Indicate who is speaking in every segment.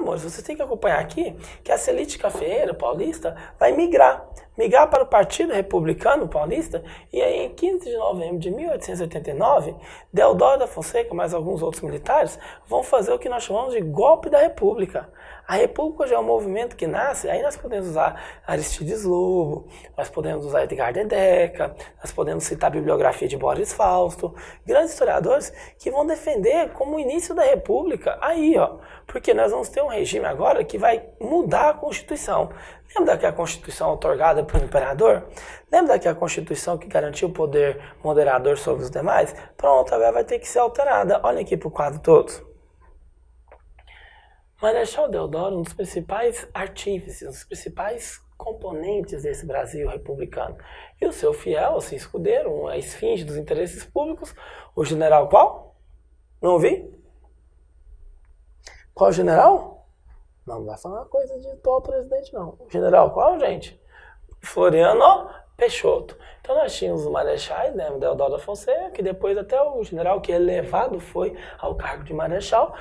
Speaker 1: amores, vocês têm que acompanhar aqui que essa elite cafeeira paulista vai migrar para o Partido Republicano Paulista, e aí em 15 de novembro de 1889, Deodoro da Fonseca, mais alguns outros militares, vão fazer o que nós chamamos de golpe da República. A República já é um movimento que nasce, aí nós podemos usar Aristides Lobo, nós podemos usar Edgar Dedeca, nós podemos citar a bibliografia de Boris Fausto, grandes historiadores que vão defender como o início da República, aí ó, porque nós vamos ter um regime agora que vai mudar a Constituição. Lembra daquela Constituição outorgada pelo Imperador? Lembra daquela Constituição que garantiu o poder moderador sobre os demais? Pronto, agora vai ter que ser alterada. Olha aqui para o quadro todo. Marechal Deodoro, um dos principais artífices, um dos principais componentes desse Brasil republicano. E o seu fiel, assim, escudeiro, a esfinge dos interesses públicos, o general qual? Não ouvi? Qual general? Não vai falar uma coisa de atual presidente, não. O general qual, gente? Floriano Peixoto. Então nós tínhamos os marechais, né, Deodoro da Fonseca, que depois até o general que elevado foi ao cargo de marechal,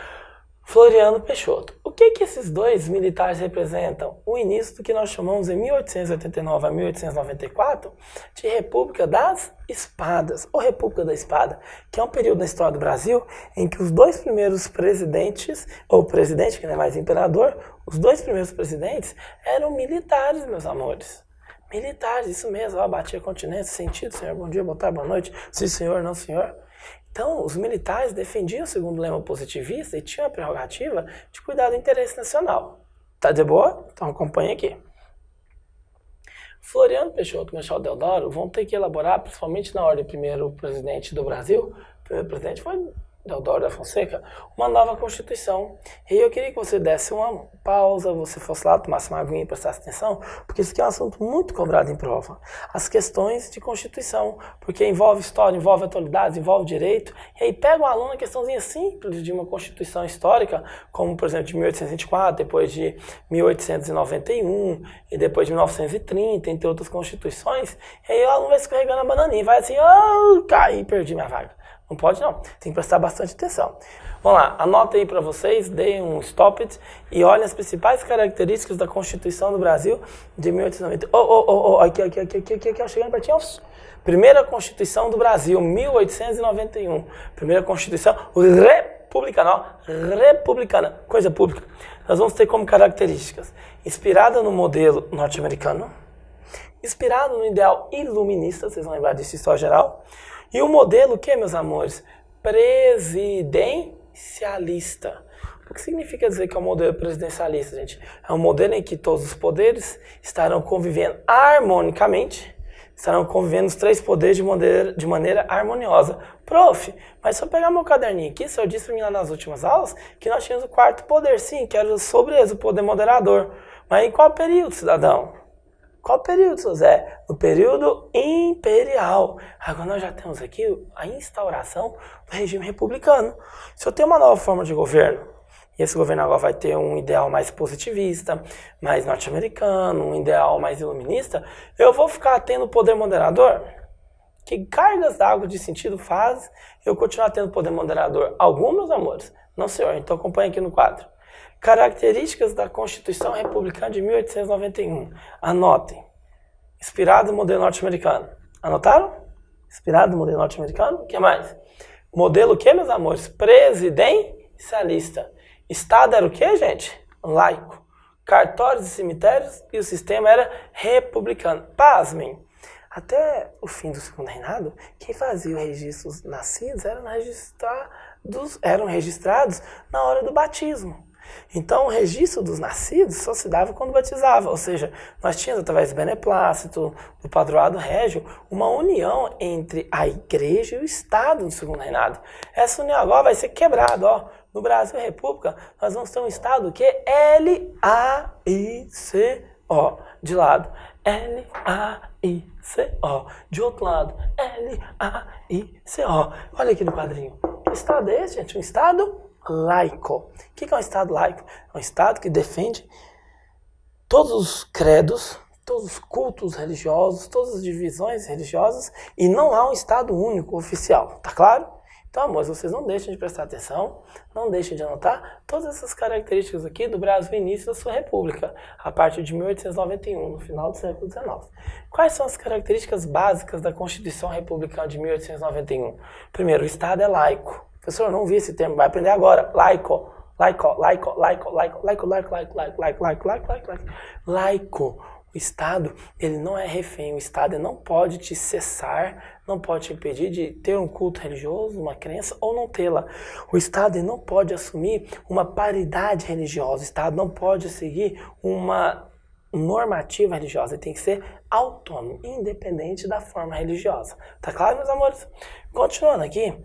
Speaker 1: Floriano Peixoto. O que esses dois militares representam? O início do que nós chamamos em 1889 a 1894 de República das Espadas, ou República da Espada, que é um período na história do Brasil em que os dois primeiros presidentes, ou presidente, que não é mais imperador, os dois primeiros presidentes eram militares, meus amores. Militares, isso mesmo, ó, batia continência, sentido, senhor, bom dia, boa tarde, boa noite, sim senhor, não senhor. Então, os militares defendiam, segundo o lema positivista, e tinham a prerrogativa de cuidar do interesse nacional. Tá de boa? Então acompanha aqui. Floriano Peixoto e Marechal Deodoro vão ter que elaborar, principalmente na ordem primeiro presidente do Brasil, o primeiro presidente foi Deodoro da Fonseca, uma nova Constituição. E eu queria que você desse uma pausa, você fosse lá, tomasse uma aguinha e prestasse atenção, porque isso aqui é um assunto muito cobrado em prova. As questões de Constituição, porque envolve história, envolve atualidades, envolve direito, e aí pega um aluno uma questãozinha simples de uma Constituição histórica, como por exemplo de 1824, depois de 1891, e depois de 1930, entre outras Constituições, e aí o aluno vai escorregando a bananinha, vai assim, oh, caí, perdi minha vaga. Não pode não, tem que prestar bastante atenção. Vamos lá, anota aí para vocês, deem um stop it e olhem as principais características da Constituição do Brasil de 1890. Aqui, chegando pertinho. Primeira Constituição do Brasil, 1891. Primeira Constituição republicana, coisa pública. Nós vamos ter como características, inspirada no modelo norte-americano, inspirado no ideal iluminista, vocês vão lembrar disso em história geral, e o modelo que, meus amores? Presidencialista. O que significa dizer que é um modelo presidencialista, gente? É um modelo em que todos os poderes estarão convivendo harmonicamente, estarão convivendo os três poderes de maneira harmoniosa. Prof, mas se eu pegar meu caderninho aqui, o senhor disse para mim lá nas últimas aulas que nós tínhamos o quarto poder, sim, que era o sobreza, o poder moderador. Mas em qual período, cidadão? Qual período, seu Zé? No período imperial. Agora nós já temos aqui a instauração do regime republicano. Se eu tenho uma nova forma de governo, e esse governo agora vai ter um ideal mais positivista, mais norte-americano, um ideal mais iluminista, eu vou ficar tendo poder moderador? Que cargas d'água de sentido faz eu continuar tendo poder moderador? Algum, meus amores? Não, senhor. Então acompanha aqui no quadro. Características da Constituição Republicana de 1891. Anotem. Inspirado no modelo norte-americano. Anotaram? Inspirado no modelo norte-americano. O que mais? Modelo o que, meus amores? Presidencialista. Estado era o que, gente? Laico. Cartórios e cemitérios e o sistema era republicano. Pasmem. Até o fim do Segundo Reinado, quem fazia o registro dos nascidos eram registrados na hora do batismo. Então, o registro dos nascidos só se dava quando batizava, ou seja, nós tínhamos, através do beneplácito, do padroado régio, uma união entre a igreja e o Estado no Segundo Reinado. Essa união agora vai ser quebrada, ó. No Brasil República, nós vamos ter um Estado que é L-A-I-C-O, de lado, L-A-I-C-O, de outro lado, L-A-I-C-O. Olha aqui no quadrinho, que Estado é esse, gente? Um Estado laico. O que é um Estado laico? É um Estado que defende todos os credos, todos os cultos religiosos, todas as divisões religiosas, e não há um Estado único oficial, tá claro? Então, amores, vocês não deixem de prestar atenção, não deixem de anotar todas essas características aqui do Brasil início da sua república, a partir de 1891, no final do século XIX. Quais são as características básicas da Constituição Republicana de 1891? Primeiro, o Estado é laico. Professor, eu não vi esse termo, vai aprender agora. Laico. Laico. O Estado, ele não é refém, o Estado não pode te cessar, não pode te impedir de ter um culto religioso, uma crença ou não tê-la. O Estado não pode assumir uma paridade religiosa, o Estado não pode seguir uma normativa religiosa, ele tem que ser autônomo, independente da forma religiosa. Tá claro, meus amores? Continuando aqui,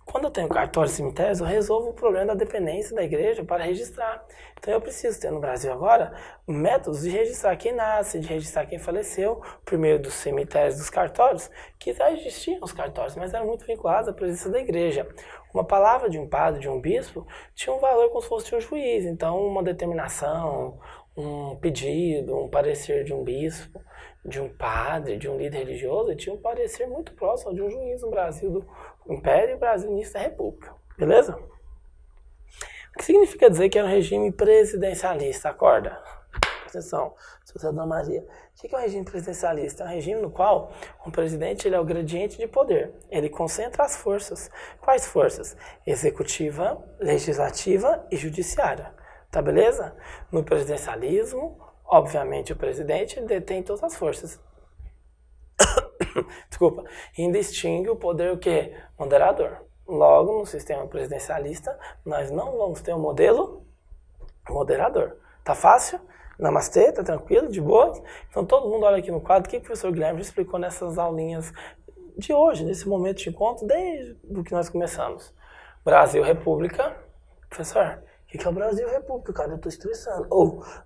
Speaker 1: quando eu tenho cartório e cemitérios, eu resolvo o problema da dependência da igreja para registrar. Então eu preciso ter no Brasil agora métodos de registrar quem nasce, de registrar quem faleceu, primeiro dos cemitérios, dos cartórios, que já existiam os cartórios, mas eram muito vinculados à presença da igreja. Uma palavra de um padre, de um bispo, tinha um valor como se fosse de um juiz. Então uma determinação, um pedido, um parecer de um bispo, de um padre, de um líder religioso, tinha um parecer muito próximo ao de um juiz no Brasil do Império e Brasil início da República. Beleza? O que significa dizer que era um regime presidencialista? Acorda. Atenção, Dona Maria. O que é um regime presidencialista? É um regime no qual o presidente ele é o gradiente de poder. Ele concentra as forças. Quais forças? Executiva, legislativa e judiciária. Tá beleza? No presidencialismo, obviamente o presidente detém todas as forças. Desculpa. E distingue o poder o quê? Moderador. Logo, no sistema presidencialista, nós não vamos ter um modelo moderador. Tá fácil? Namastê, tá tranquilo, de boa? Então todo mundo olha aqui no quadro, o que o professor Guilherme já explicou nessas aulinhas de hoje, nesse momento de encontro, desde o que nós começamos. Brasil, República. Professor, o que é o Brasil República, cara? Eu estou estressando.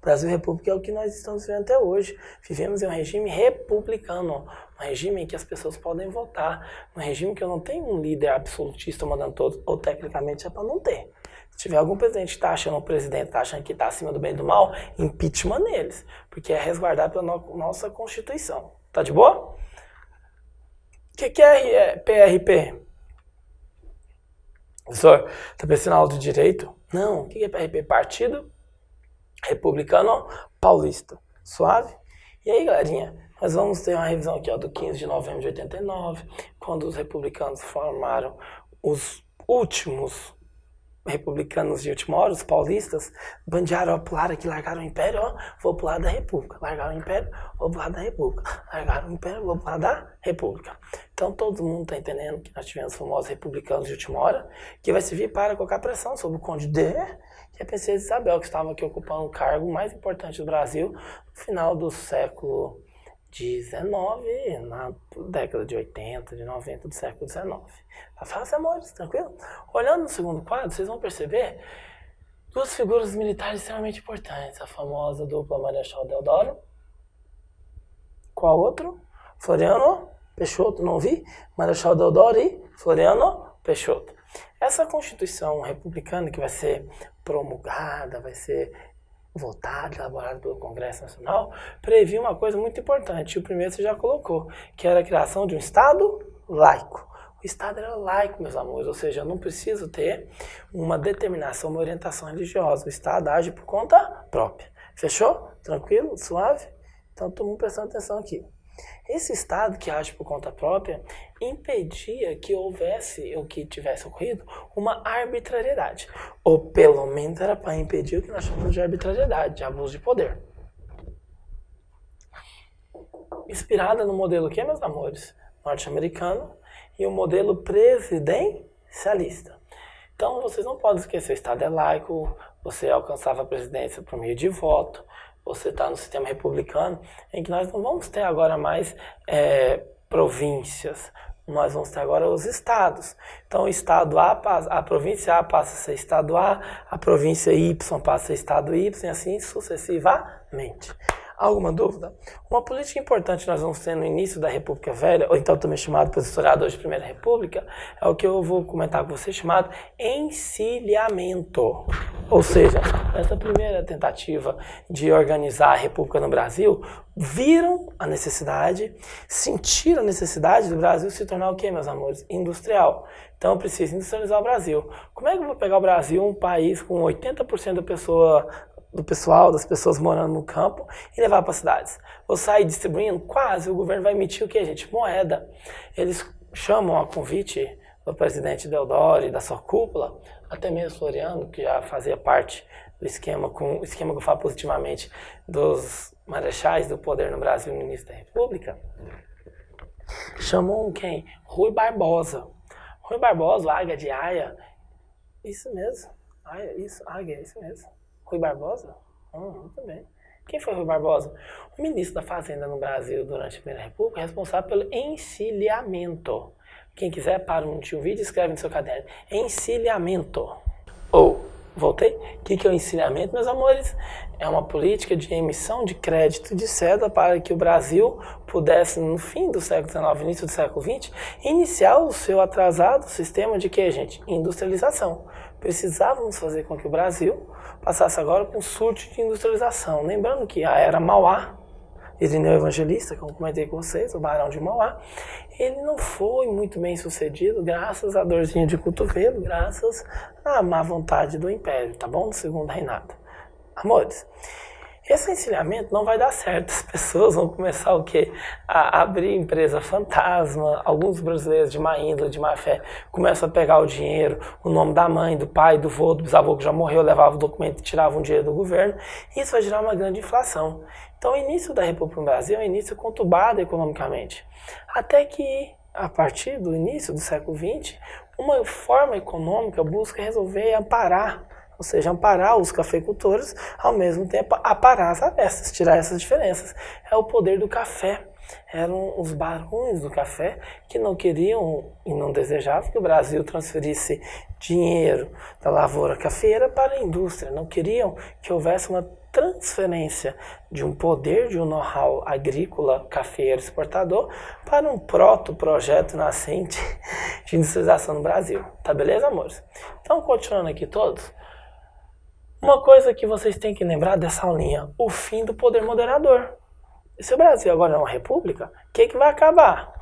Speaker 1: Brasil República é o que nós estamos vivendo até hoje. Vivemos em um regime republicano, um regime em que as pessoas podem votar, um regime que eu não tenho um líder absolutista mandando todos, ou tecnicamente é para não ter. Se tiver algum presidente que está achando o presidente, está achando que está acima do bem e do mal, impeachment neles, porque é resguardado pela nossa Constituição. Tá de boa? O que é PRP? Professor, está pensando na aula de direito? Não, o que é PRP? Partido Republicano Paulista. Suave? E aí, galerinha, nós vamos ter uma revisão aqui ó, do 15 de novembro de 89, quando os republicanos formaram os últimos republicanos de última hora, os paulistas, bandearam, ó, pularam aqui, largaram o Império, ó, vou pro lado da República. Largaram o Império, vou pro lado da República. Largaram o Império, vou pro lado da República. Então todo mundo tá entendendo que nós tivemos os famosos republicanos de última hora, que vai servir para colocar pressão sobre o Conde de e a princesa Isabel, que estava aqui ocupando o cargo mais importante do Brasil no final do século XIX, na década de 80, de 90 do século XIX. Tá fácil, amores, tranquilo? Olhando no segundo quadro, vocês vão perceber duas figuras militares extremamente importantes. A famosa dupla Marechal Deodoro. Qual outro? Floriano Peixoto, não vi? Marechal Deodoro e Floriano Peixoto. Essa Constituição republicana que vai ser promulgada, vai ser votada, elaborada pelo Congresso Nacional, previa uma coisa muito importante. O primeiro você já colocou, que era a criação de um Estado laico. O Estado era laico, meus amores, ou seja, eu não preciso ter uma determinação, uma orientação religiosa. O Estado age por conta própria. Fechou? Tranquilo? Suave? Então, todo mundo prestando atenção aqui. Esse Estado que age por conta própria impedia que houvesse, ou que tivesse ocorrido, uma arbitrariedade. Ou pelo menos era para impedir o que nós chamamos de arbitrariedade, de abuso de poder. Inspirada no modelo que, meus amores? Norte-americano e o modelo presidencialista. Então, vocês não podem esquecer, o Estado é laico, você alcançava a presidência por meio de voto, você está no sistema republicano, em que nós não vamos ter agora mais províncias, nós vamos ter agora os estados. Então, o estado A, a província A passa a ser estado A, a província Y passa a ser estado Y, e assim sucessivamente. Alguma dúvida? Uma política importante que nós vamos ter no início da República Velha, ou então também chamado pelos historiadores de Primeira República, é o que eu vou comentar com você, chamado encilhamento. Ou seja, essa primeira tentativa de organizar a República no Brasil, viram a necessidade, sentiram a necessidade do Brasil se tornar o quê, meus amores? Industrial. Então eu preciso industrializar o Brasil. Como é que eu vou pegar o Brasil, um país com 80% das pessoas morando no campo, e levar para as cidades? Vou sair distribuindo? Quase. O governo vai emitir o quê, gente? Moeda. Eles chamam a convite do presidente Deodoro e da sua cúpula, até mesmo Floriano, que já fazia parte do esquema que eu falo positivamente dos marechais do poder no Brasil no início da República. Chamam quem? Rui Barbosa. Rui Barbosa, Águia de Aia. Isso mesmo. Águia, isso mesmo. Rui Barbosa? Muito bem. Quem foi Rui Barbosa? O ministro da Fazenda no Brasil durante a Primeira República, responsável pelo encilhamento. Quem quiser, para um vídeo e escreve no seu caderno. Encilhamento. Voltei? O que é o encilhamento, meus amores? É uma política de emissão de crédito de seda para que o Brasil pudesse, no fim do século XIX, início do século XX, iniciar o seu atrasado sistema de quê, gente? Industrialização. Precisávamos fazer com que o Brasil passasse agora com um surto de industrialização. Lembrando que a era Mauá, Irineu Evangelista, como comentei com vocês, o Barão de Mauá, ele não foi muito bem sucedido graças à dorzinha de cotovelo, graças à má vontade do Império, tá bom? Do Segundo Reinado. Amores, esse encilhamento não vai dar certo. As pessoas vão começar o quê? A abrir empresa fantasma. Alguns brasileiros de má índole, de má fé, começam a pegar o dinheiro, o nome da mãe, do pai, do vô, do bisavô que já morreu, levavam o documento e tiravam o dinheiro do governo. Isso vai gerar uma grande inflação. Então, o início da República no Brasil é um início conturbado economicamente. Até que, a partir do início do século XX, uma forma econômica busca resolver e amparar, ou seja, amparar os cafeicultores, ao mesmo tempo aparar as arestas, tirar essas diferenças. É o poder do café. Eram os barões do café que não queriam e não desejavam que o Brasil transferisse dinheiro da lavoura cafeira para a indústria. Não queriam que houvesse uma transferência de um poder, de um know-how agrícola, cafeiro, exportador, para um projeto nascente de industrialização no Brasil. Tá beleza, amores? Então, continuando aqui todos, uma coisa que vocês têm que lembrar dessa aulinha, o fim do poder moderador. E se o Brasil agora é uma república, o que vai acabar?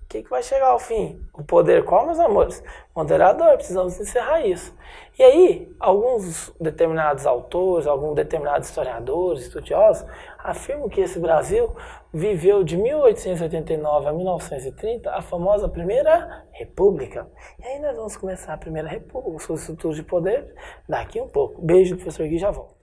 Speaker 1: O que vai chegar ao fim? O poder qual, meus amores? Moderador, precisamos encerrar isso. E aí, alguns determinados autores, alguns determinados historiadores, estudiosos, afirmam que esse Brasil viveu de 1889 a 1930 a famosa Primeira República. E aí nós vamos começar a Primeira República, os estudos de poder, daqui um pouco. Beijo, professor Gui, já volto.